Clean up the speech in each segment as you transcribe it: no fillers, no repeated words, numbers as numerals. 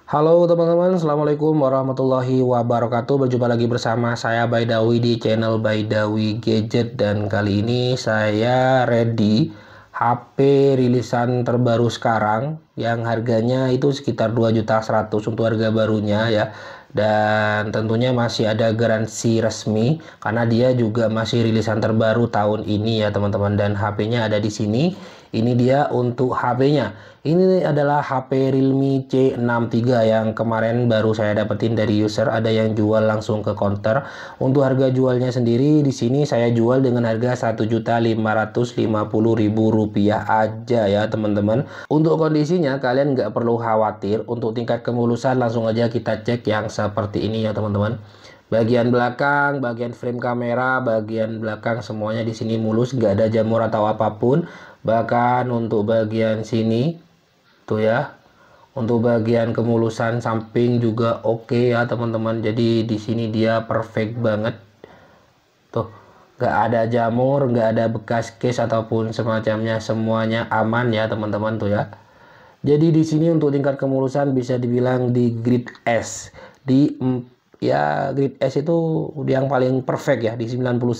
Halo teman-teman, Assalamualaikum warahmatullahi wabarakatuh. Berjumpa lagi bersama saya Baidawi di channel Baidawi Gadget. Dan kali ini saya ready HP rilisan terbaru sekarang yang harganya itu sekitar 2.100.000 untuk harga barunya ya. Dan tentunya masih ada garansi resmi karena dia juga masih rilisan terbaru tahun ini ya teman-teman. Dan HP-nya ada di sini. Ini dia untuk HP-nya. Ini adalah HP Realme C63 yang kemarin baru saya dapetin dari user. Ada yang jual langsung ke counter. Untuk harga jualnya sendiri di sini saya jual dengan harga Rp1.550.000 aja ya teman-teman. Untuk kondisinya kalian nggak perlu khawatir. Untuk tingkat kemulusan langsung aja kita cek yang seperti ini ya teman-teman. Bagian belakang, bagian frame kamera, bagian belakang semuanya di sini mulus, nggak ada jamur atau apapun. Bahkan untuk bagian sini tuh ya, untuk bagian kemulusan samping juga oke ya teman-teman. Jadi di sini dia perfect banget. Tuh, nggak ada jamur, nggak ada bekas case ataupun semacamnya, semuanya aman ya teman-teman tuh ya. Jadi di sini untuk tingkat kemulusan bisa dibilang di grade S. Ya grade S itu yang paling perfect ya, di 99%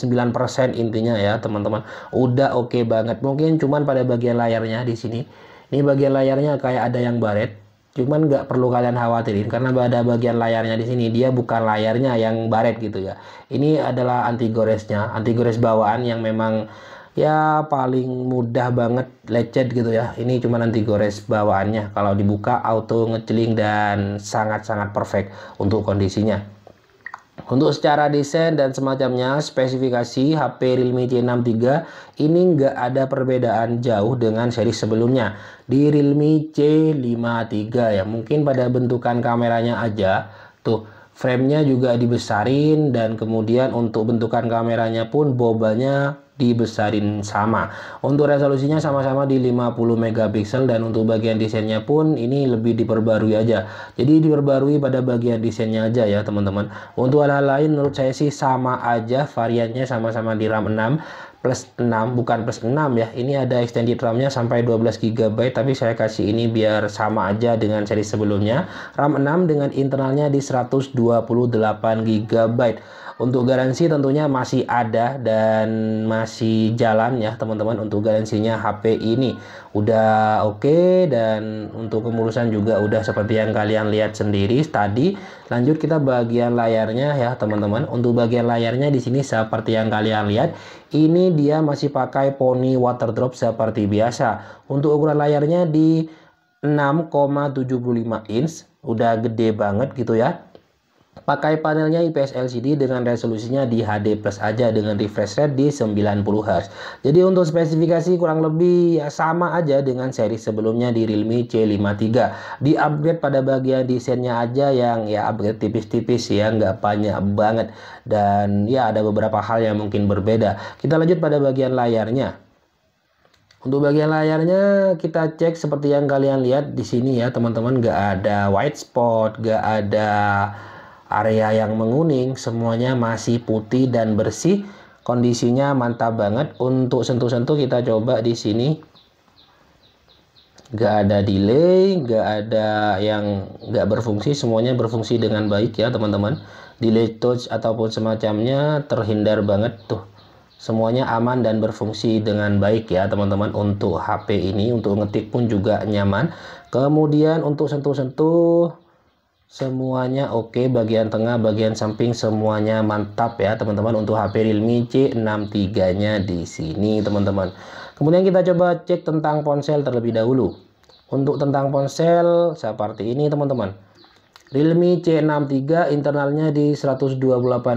intinya ya teman-teman. Udah oke banget. Mungkin cuman pada bagian layarnya di sini. Ini bagian layarnya kayak ada yang baret. Cuman nggak perlu kalian khawatirin karena pada bagian layarnya di sini dia bukan layarnya yang baret gitu ya. Ini adalah anti goresnya, anti gores bawaan yang memang ya paling mudah banget lecet gitu ya. Ini cuma anti gores bawaannya, kalau dibuka auto ngeceling dan sangat-sangat perfect untuk kondisinya. Untuk secara desain dan semacamnya, spesifikasi HP Realme C63 ini nggak ada perbedaan jauh dengan seri sebelumnya di Realme C53 ya. Mungkin pada bentukan kameranya aja tuh, framenya juga dibesarin, dan kemudian untuk bentukan kameranya pun bobalnya dibesarin sama. Untuk resolusinya sama-sama di 50 megapiksel, dan untuk bagian desainnya pun ini lebih diperbarui aja. Jadi diperbarui pada bagian desainnya aja ya teman-teman. Untuk hal-hal lain menurut saya sih sama aja, variannya sama-sama di RAM 6 plus 6, bukan plus 6 ya. Ini ada extended RAM-nya sampai 12 GB, tapi saya kasih ini biar sama aja dengan seri sebelumnya. RAM 6 dengan internalnya di 128 GB. Untuk garansi tentunya masih ada dan masih jalan ya teman-teman. Untuk garansinya HP ini udah oke, dan untuk kemulusan juga udah seperti yang kalian lihat sendiri tadi. Lanjut kita bagian layarnya ya teman-teman. Untuk bagian layarnya di sini seperti yang kalian lihat, ini dia masih pakai Pony water drop seperti biasa. Untuk ukuran layarnya di 6,75 inch, udah gede banget gitu ya. Pakai panelnya IPS LCD dengan resolusinya di HD plus aja dengan refresh rate di 90 Hz. Jadi untuk spesifikasi kurang lebih ya sama aja dengan seri sebelumnya di Realme C53. Di upgrade pada bagian desainnya aja yang ya upgrade tipis-tipis ya, nggak banyak banget. Dan ya ada beberapa hal yang mungkin berbeda. Kita lanjut pada bagian layarnya. Untuk bagian layarnya kita cek seperti yang kalian lihat di sini ya teman-teman. Nggak ada white spot, nggak ada area yang menguning, semuanya masih putih dan bersih. Kondisinya mantap banget. Untuk sentuh-sentuh kita coba di sini, gak ada delay, gak ada yang gak berfungsi, semuanya berfungsi dengan baik ya teman-teman. Delay touch ataupun semacamnya terhindar banget tuh. Semuanya aman dan berfungsi dengan baik ya teman-teman. Untuk HP ini untuk ngetik pun juga nyaman. Kemudian untuk sentuh-sentuh semuanya oke, bagian tengah, bagian samping semuanya mantap ya teman-teman untuk HP Realme C63 nya di sini teman-teman. Kemudian kita coba cek tentang ponsel terlebih dahulu. Untuk tentang ponsel seperti ini teman-teman. Realme C63 internalnya di 128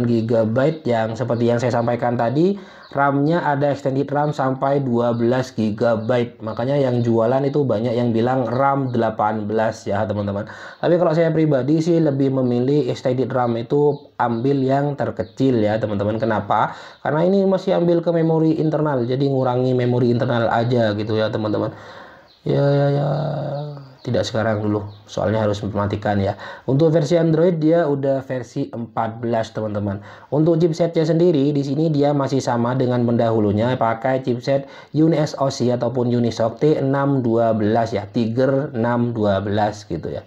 GB yang seperti yang saya sampaikan tadi. RAM-nya ada extended RAM sampai 12 GB. Makanya yang jualan itu banyak yang bilang RAM 18 ya teman-teman. Tapi kalau saya pribadi sih lebih memilih extended RAM itu ambil yang terkecil ya teman-teman. Kenapa? Karena ini masih ambil ke memori internal. Jadi ngurangi memori internal aja gitu ya teman-teman. Ya, tidak sekarang dulu, soalnya harus mematikan ya. Untuk versi Android dia udah versi 14 teman-teman. Untuk chipsetnya sendiri di sini dia masih sama dengan pendahulunya, pakai chipset UniSoC ataupun Unisoc T612 ya, Tiger 612 gitu ya.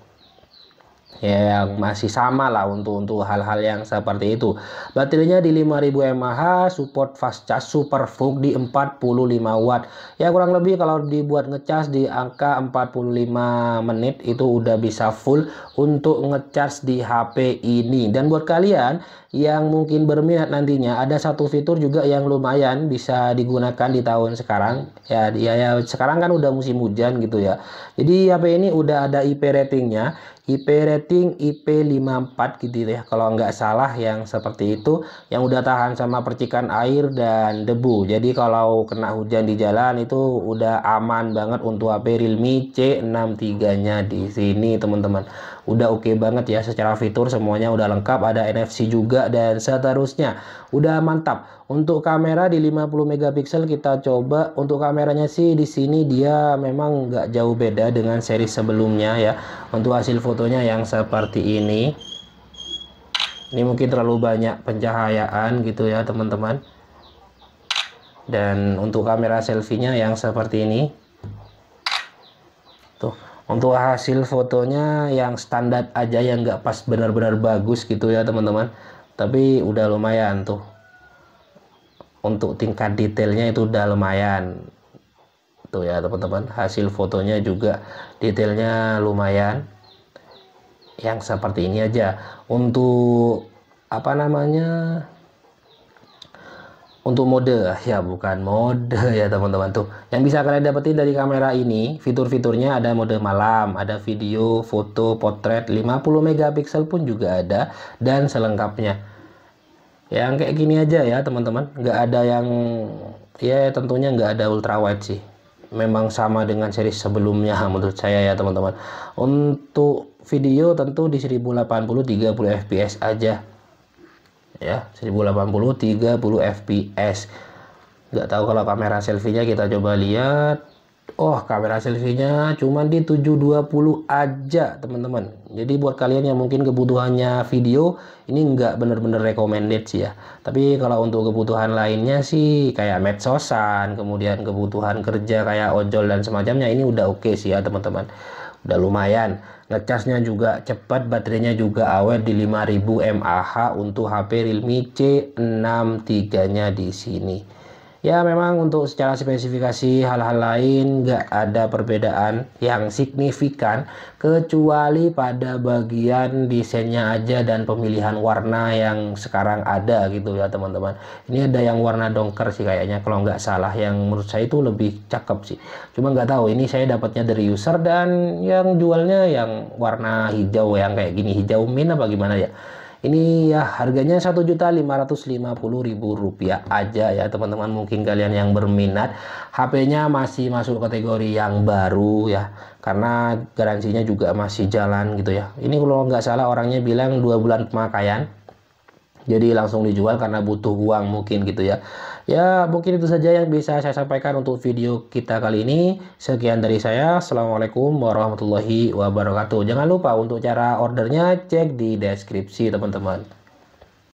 ya yang masih sama lah untuk hal-hal yang seperti itu. Baterainya di 5000 mAh, support fast charge super VOOC di 45 watt. Ya kurang lebih kalau dibuat ngecas di angka 45 menit itu udah bisa full untuk ngecas di HP ini. Dan buat kalian yang mungkin berminat nantinya, ada satu fitur juga yang lumayan bisa digunakan di tahun sekarang. Ya sekarang kan udah musim hujan gitu ya. Jadi HP ini udah ada IP ratingnya, IP rating IP54 gitu ya kalau nggak salah, yang seperti itu, yang udah tahan sama percikan air dan debu. Jadi kalau kena hujan di jalan itu udah aman banget untuk HP Realme C63 nya di sini teman-teman. Udah oke banget ya, secara fitur semuanya udah lengkap, ada NFC juga dan seterusnya. Udah mantap. Untuk kamera di 50 megapiksel kita coba. Untuk kameranya sih di sini dia memang nggak jauh beda dengan seri sebelumnya ya. Untuk hasil fotonya yang seperti ini mungkin terlalu banyak pencahayaan gitu ya teman-teman. Dan untuk kamera selfie-nya yang seperti ini tuh. Untuk hasil fotonya yang standar aja, yang nggak pas benar-benar bagus gitu ya teman-teman, tapi udah lumayan tuh. Untuk tingkat detailnya itu udah lumayan tuh ya teman-teman. Hasil fotonya juga detailnya lumayan yang seperti ini aja. Untuk apa namanya, untuk mode ya, bukan mode ya teman-teman, tuh yang bisa kalian dapetin dari kamera ini fitur-fiturnya ada mode malam, ada video, foto, potret, 50 megapiksel pun juga ada, dan selengkapnya yang kayak gini aja ya teman-teman. Nggak ada yang, ya tentunya nggak ada ultra wide sih, memang sama dengan seri sebelumnya menurut saya ya teman-teman. Untuk video tentu di 1080 30 fps aja ya, 1080 30 fps. Nggak tahu kalau kamera selfie-nya, kita coba lihat. Oh, kamera selfie-nya cuma di 720 aja teman-teman. Jadi buat kalian yang mungkin kebutuhannya video, ini nggak bener-bener recommended sih ya. Tapi kalau untuk kebutuhan lainnya sih kayak medsosan, kemudian kebutuhan kerja kayak ojol dan semacamnya, ini udah oke sih ya teman-teman. Udah lumayan. Ngecasnya juga cepat, baterainya juga awet di 5000 mAh untuk HP Realme C63 nya di sini. Ya memang untuk secara spesifikasi hal-hal lain nggak ada perbedaan yang signifikan, kecuali pada bagian desainnya aja dan pemilihan warna yang sekarang ada gitu ya teman-teman. Ini ada yang warna dongker sih kayaknya kalau nggak salah, yang menurut saya itu lebih cakep sih. Cuma nggak tahu, ini saya dapatnya dari user dan yang jualnya yang warna hijau, yang kayak gini, hijau mint apa gimana ya. Ini ya harganya Rp1.550.000 aja ya teman-teman. Mungkin kalian yang berminat, HP-nya masih masuk kategori yang baru ya, karena garansinya juga masih jalan gitu ya. Ini kalau nggak salah orangnya bilang 2 bulan pemakaian, jadi langsung dijual karena butuh uang mungkin gitu ya. Ya mungkin itu saja yang bisa saya sampaikan untuk video kita kali ini. Sekian dari saya. Assalamualaikum warahmatullahi wabarakatuh. Jangan lupa untuk cara ordernya cek di deskripsi teman-teman.